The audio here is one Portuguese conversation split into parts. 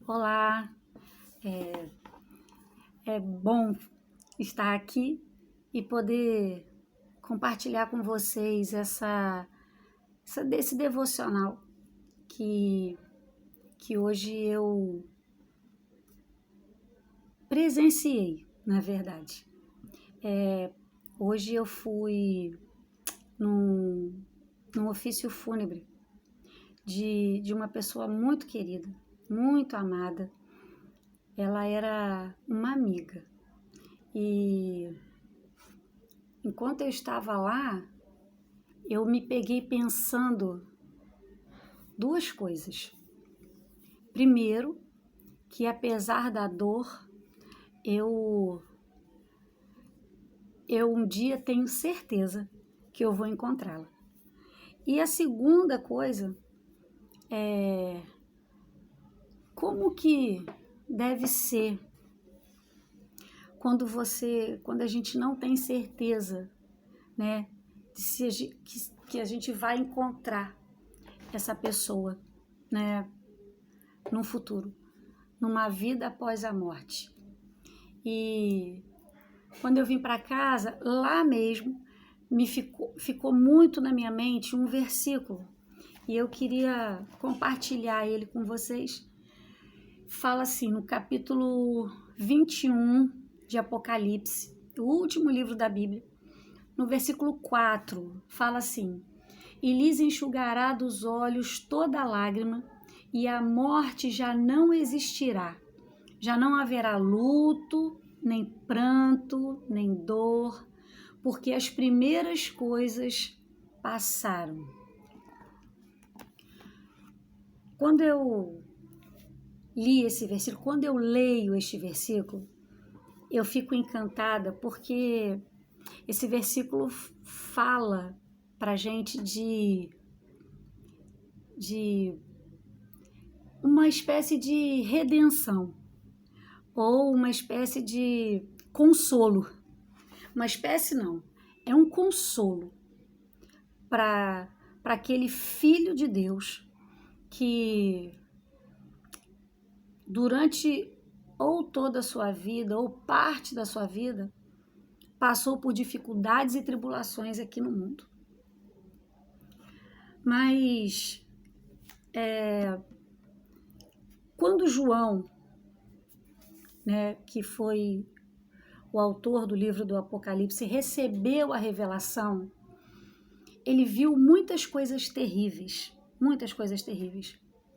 Olá, é bom estar aqui e poder compartilhar com vocês desse devocional que, que hoje eu presenciei, na verdade. Hoje eu fui num, num ofício fúnebre de uma pessoa muito querida, muito amada. Ela era uma amiga e enquanto eu estava lá, eu me peguei pensando duas coisas. Primeiro, que apesar da dor, eu um dia tenho certeza que eu vou encontrá-la. E a segunda coisa é como que deve ser quando a gente não tem certeza, né, de se que a gente vai encontrar essa pessoa, né, no futuro, numa vida após a morte. E quando eu vim para casa, lá mesmo, ficou muito na minha mente um versículo e eu queria compartilhar ele com vocês. Fala assim, no capítulo 21 de Apocalipse, o último livro da Bíblia, no versículo 4, fala assim: E lhes enxugará dos olhos toda lágrima, e a morte já não existirá. Já não haverá luto, nem pranto, nem dor, porque as primeiras coisas passaram. Quando eu li esse versículo, quando eu leio este versículo, eu fico encantada porque esse versículo fala pra gente de uma espécie de redenção ou uma espécie de consolo. Uma espécie não, é um consolo para aquele filho de Deus que durante ou toda a sua vida ou parte da sua vida passou por dificuldades e tribulações aqui no mundo. Mas quando João, né, que foi o autor do livro do Apocalipse, recebeu a revelação, ele viu muitas coisas terríveis,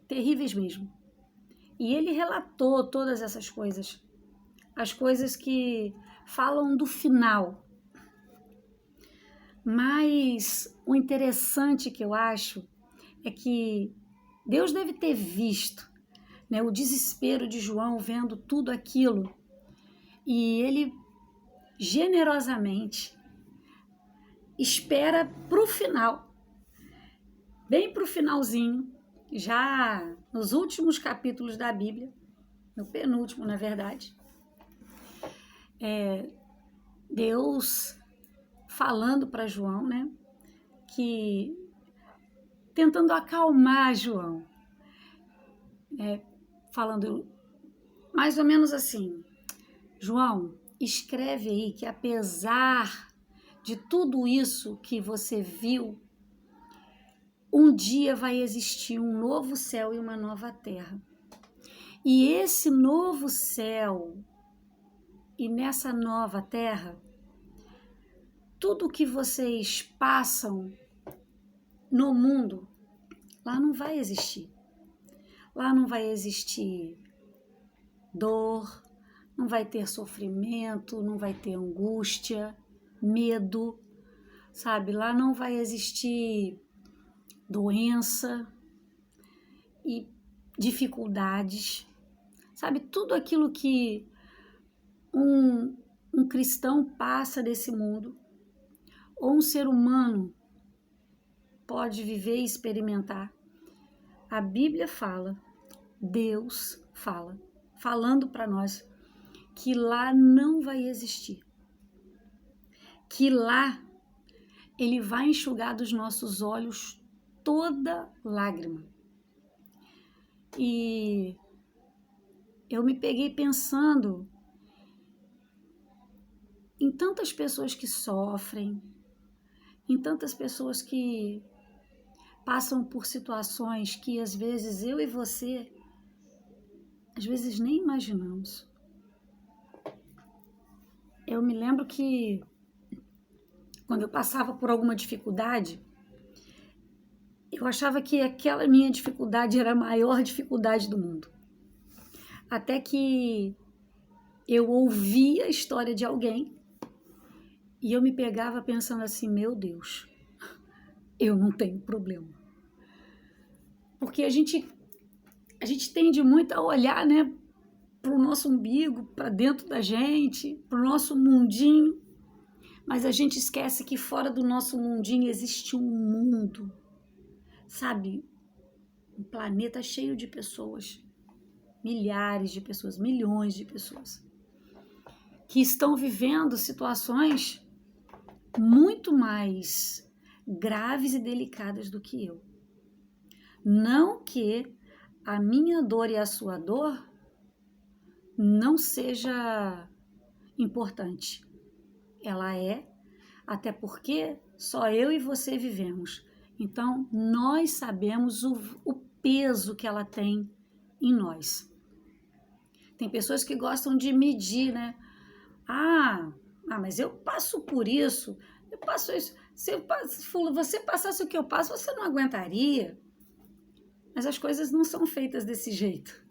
terríveis mesmo. E ele relatou todas essas coisas, as coisas que falam do final. Mas o interessante que eu acho é que Deus deve ter visto, né, o desespero de João vendo tudo aquilo, e ele generosamente espera para o final, bem para o finalzinho, já nos últimos capítulos da Bíblia, no penúltimo, na verdade, Deus falando para João, né, que tentando acalmar João, falando mais ou menos assim: João, escreve aí que apesar de tudo isso que você viu, um dia vai existir um novo céu e uma nova terra. E esse novo céu e nessa nova terra, tudo que vocês passam no mundo, lá não vai existir. Lá não vai existir dor, não vai ter sofrimento, não vai ter angústia, medo, sabe? Lá não vai existir doença e dificuldades, sabe? Tudo aquilo que um cristão passa desse mundo, ou um ser humano pode viver e experimentar. A Bíblia fala, Deus fala, falando para nós que lá não vai existir, que lá Ele vai enxugar dos nossos olhos toda lágrima. E eu me peguei pensando em tantas pessoas que sofrem, em tantas pessoas que passam por situações que às vezes eu e você, às vezes nem imaginamos. Eu me lembro que quando eu passava por alguma dificuldade, eu achava que aquela minha dificuldade era a maior dificuldade do mundo. Até que eu ouvia a história de alguém e eu me pegava pensando assim, meu Deus, eu não tenho problema. Porque a gente tende muito a olhar, né, para o nosso umbigo, para dentro da gente, para o nosso mundinho, mas a gente esquece que fora do nosso mundinho existe um mundo, sabe? Um planeta cheio de pessoas, milhares de pessoas, milhões de pessoas, que estão vivendo situações muito mais graves e delicadas do que eu. Não que a minha dor e a sua dor não seja importante. Ela é, até porque só eu e você vivemos. Então, nós sabemos o peso que ela tem em nós. Tem pessoas que gostam de medir, né? Mas eu passo por isso, eu passo isso. Se você passasse o que eu passo, você não aguentaria. Mas as coisas não são feitas desse jeito.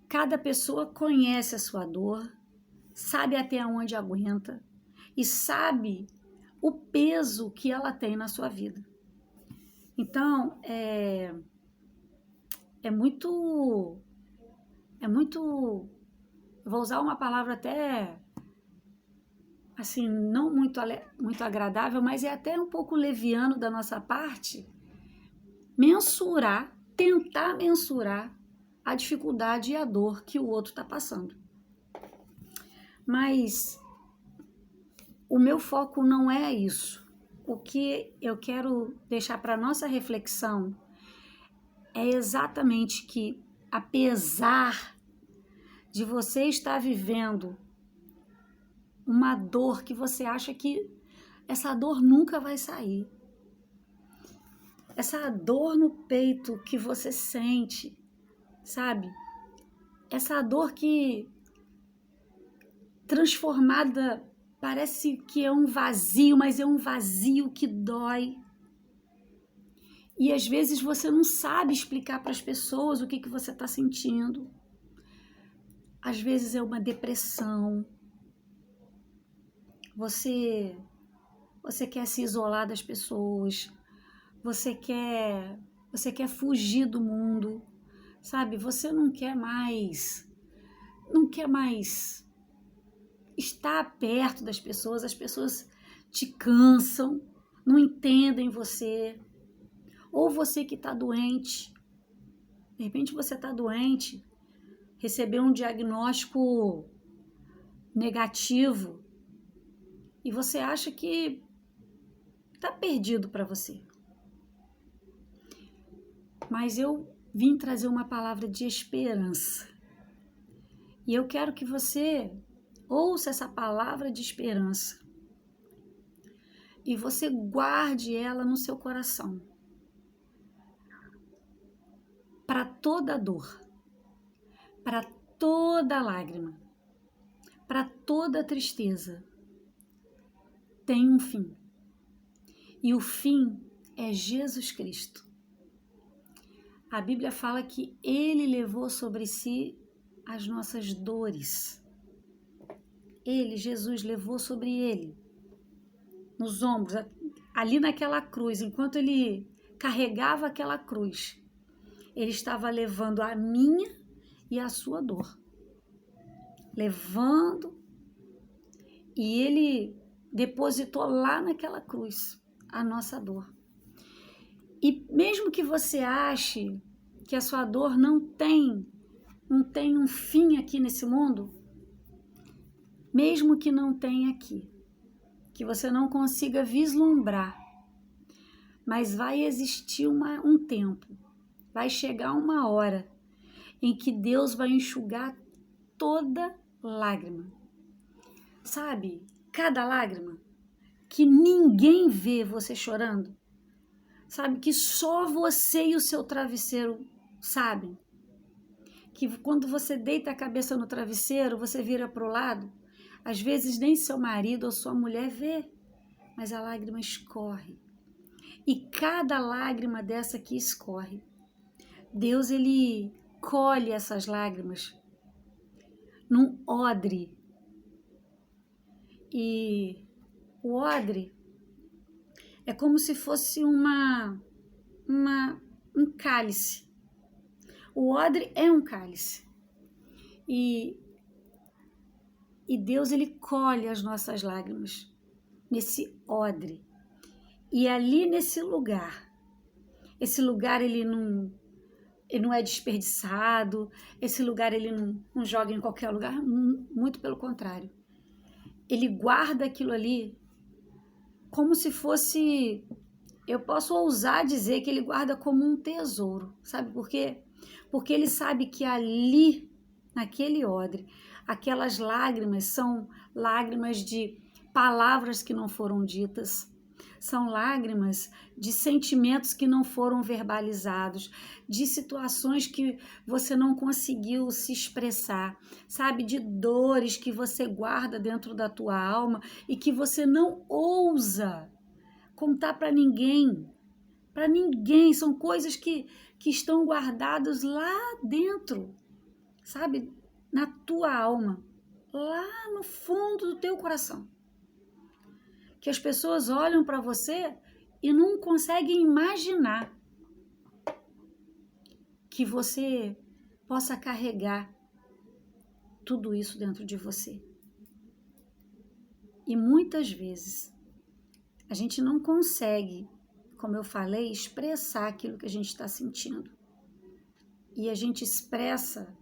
Cada pessoa conhece a sua dor, sabe até onde aguenta e sabe o peso que ela tem na sua vida. Então, é muito, vou usar uma palavra até, assim, não muito agradável, mas é até um pouco leviano da nossa parte, tentar mensurar a dificuldade e a dor que o outro está passando. Mas o meu foco não é isso. O que eu quero deixar para nossa reflexão é exatamente que, apesar de você estar vivendo uma dor que você acha que essa dor nunca vai sair, essa dor no peito que você sente, sabe? Essa dor que transformada parece que é um vazio, mas é um vazio que dói. E às vezes você não sabe explicar para as pessoas o que você está sentindo. Às vezes é uma depressão. Você quer se isolar das pessoas. Você quer fugir do mundo, sabe? Você não quer mais estar perto das pessoas. As pessoas te cansam, não entendem você. Ou você que está doente, de repente você está doente, recebeu um diagnóstico negativo e você acha que está perdido para você. Mas eu vim trazer uma palavra de esperança. E eu quero que você ouça essa palavra de esperança e você guarde ela no seu coração. Para toda dor, para toda lágrima, para toda tristeza, tem um fim. E o fim é Jesus Cristo. A Bíblia fala que Ele levou sobre si as nossas dores. Jesus, levou sobre Ele, nos ombros, ali naquela cruz, enquanto Ele carregava aquela cruz, Ele estava levando a minha e a sua dor. Levando, e Ele depositou lá naquela cruz a nossa dor. E mesmo que você ache que a sua dor não tem um fim aqui nesse mundo, mesmo que não tenha aqui, que você não consiga vislumbrar, mas vai existir um tempo, vai chegar uma hora em que Deus vai enxugar toda lágrima. Sabe? Cada lágrima que ninguém vê você chorando. Sabe? Que só você e o seu travesseiro sabem. Que quando você deita a cabeça no travesseiro, você vira para o lado, às vezes nem seu marido ou sua mulher vê, mas a lágrima escorre. E cada lágrima dessa que escorre, Deus, ele colhe essas lágrimas num odre. E o odre é como se fosse um cálice. O odre é um cálice. E Deus, ele colhe as nossas lágrimas nesse odre. E ali nesse lugar, esse lugar ele não é desperdiçado, esse lugar ele não joga em qualquer lugar, muito pelo contrário. Ele guarda aquilo ali como se fosse, eu posso ousar dizer que ele guarda como um tesouro, sabe por quê? Porque ele sabe que ali, naquele odre, aquelas lágrimas são lágrimas de palavras que não foram ditas, são lágrimas de sentimentos que não foram verbalizados, de situações que você não conseguiu se expressar, sabe? De dores que você guarda dentro da tua alma e que você não ousa contar para ninguém. Para ninguém, são coisas que estão guardadas lá dentro, sabe? Na tua alma, lá no fundo do teu coração. Que as pessoas olham para você e não conseguem imaginar que você possa carregar tudo isso dentro de você. E muitas vezes a gente não consegue, como eu falei, expressar aquilo que a gente está sentindo. E a gente expressa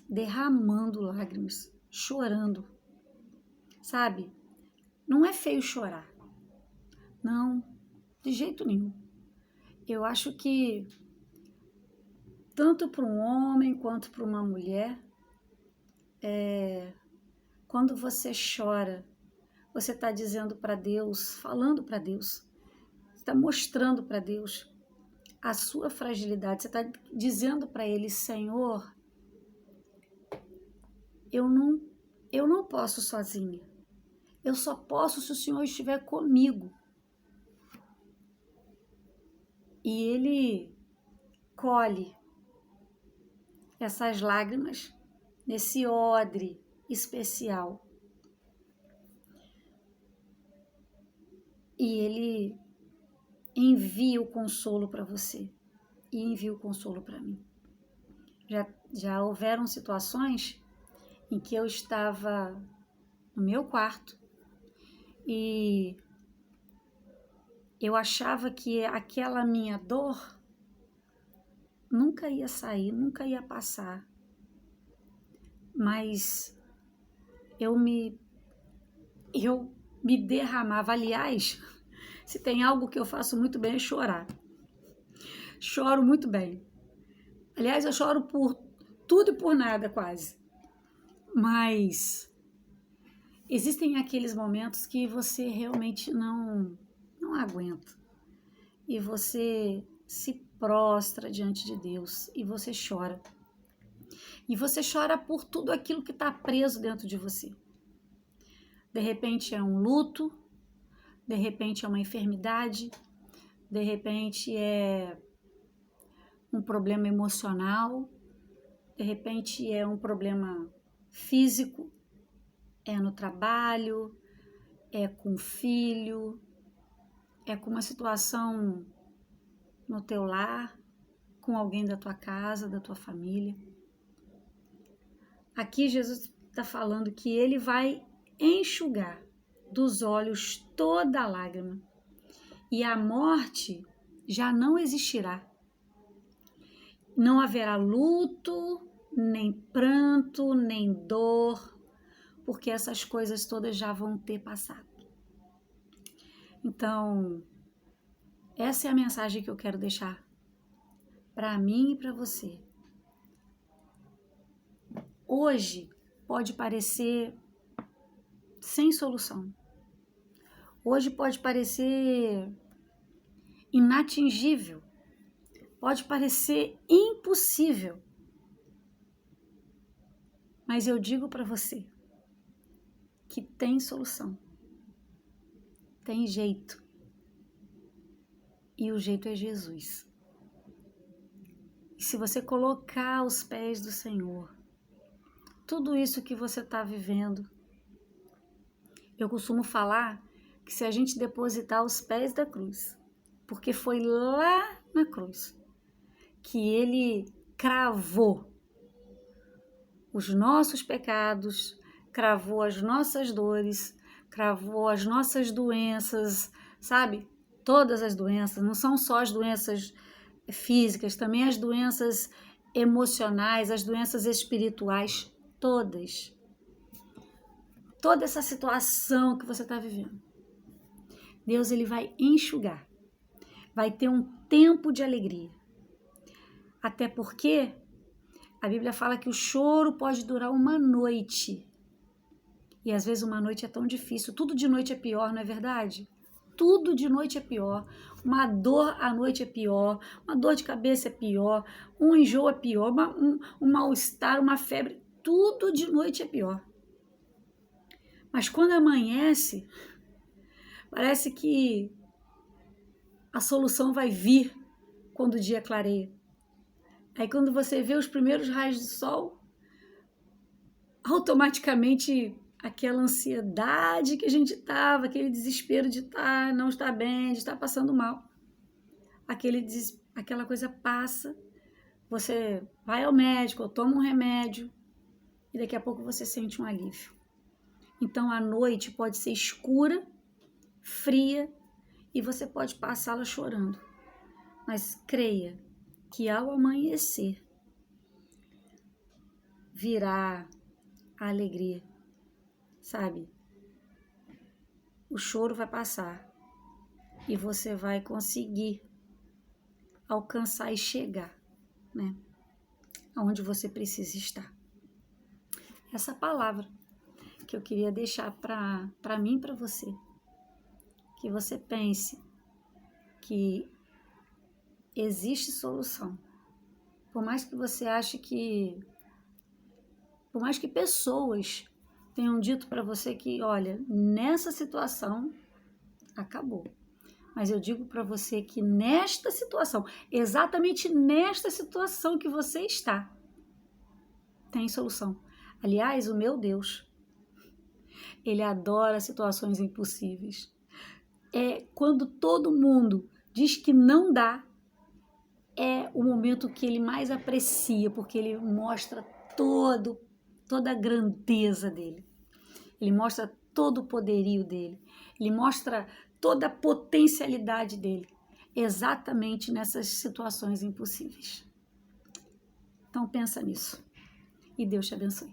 derramando lágrimas, chorando, sabe? Não é feio chorar. Não, de jeito nenhum. Eu acho que tanto para um homem quanto para uma mulher, quando você chora, você está dizendo para Deus, falando para Deus, você está mostrando para Deus a sua fragilidade, você está dizendo para Ele, Senhor, eu não posso sozinha, eu só posso se o Senhor estiver comigo. E Ele colhe essas lágrimas nesse odre especial. E Ele envia o consolo para você e envia o consolo para mim. Já houveram situações em que eu estava no meu quarto e eu achava que aquela minha dor nunca ia sair, nunca ia passar. Mas eu me derramava. Aliás, se tem algo que eu faço muito bem é chorar. Choro muito bem. Aliás, eu choro por tudo e por nada quase. Mas existem aqueles momentos que você realmente não aguenta. E você se prostra diante de Deus e você chora. E você chora por tudo aquilo que está preso dentro de você. De repente é um luto, de repente é uma enfermidade, de repente é um problema emocional, de repente é um problema físico, é no trabalho, é com o filho, é com uma situação no teu lar, com alguém da tua casa, da tua família. Aqui Jesus está falando que Ele vai enxugar dos olhos toda a lágrima e a morte já não existirá. Não haverá luto, nem pranto, nem dor, porque essas coisas todas já vão ter passado. Então, essa é a mensagem que eu quero deixar para mim e para você. hoje pode parecer sem solução. Hoje pode parecer inatingível. Pode parecer impossível. Mas eu digo para você que tem solução. Tem jeito. E o jeito é Jesus. E se você colocar aos pés do Senhor tudo isso que você está vivendo, eu costumo falar que se a gente depositar aos pés da cruz, porque foi lá na cruz que Ele cravou os nossos pecados, cravou as nossas dores, cravou as nossas doenças, sabe? Todas as doenças, não são só as doenças físicas, também as doenças emocionais, as doenças espirituais, todas. Toda essa situação que você está vivendo. Deus, Ele vai enxugar. Vai ter um tempo de alegria. Até porque a Bíblia fala que o choro pode durar uma noite. E às vezes uma noite é tão difícil. Tudo de noite é pior, não é verdade? Tudo de noite é pior. Uma dor à noite é pior. Uma dor de cabeça é pior. Um enjoo é pior. Um mal-estar, uma febre. Tudo de noite é pior. Mas quando amanhece, parece que a solução vai vir quando o dia clareia. Aí quando você vê os primeiros raios do sol, automaticamente aquela ansiedade que a gente estava, aquele desespero de não estar bem, de estar passando mal, aquela coisa passa, você vai ao médico, ou toma um remédio e daqui a pouco você sente um alívio. Então a noite pode ser escura, fria e você pode passá-la chorando, mas creia que ao amanhecer virá a alegria, sabe? O choro vai passar e você vai conseguir alcançar e chegar, né? Aonde você precisa estar. Essa palavra que eu queria deixar para mim e para você. Que você pense que existe solução. Por mais que você ache que... Por mais que pessoas tenham dito para você que, olha, nessa situação, acabou. Mas eu digo para você que nesta situação, exatamente nesta situação que você está, tem solução. Aliás, o meu Deus, Ele adora situações impossíveis. É quando todo mundo diz que não dá, é o momento que Ele mais aprecia, porque Ele mostra toda a grandeza dEle. Ele mostra todo o poderio dEle. Ele mostra toda a potencialidade dEle. Exatamente nessas situações impossíveis. Então pensa nisso. E Deus te abençoe.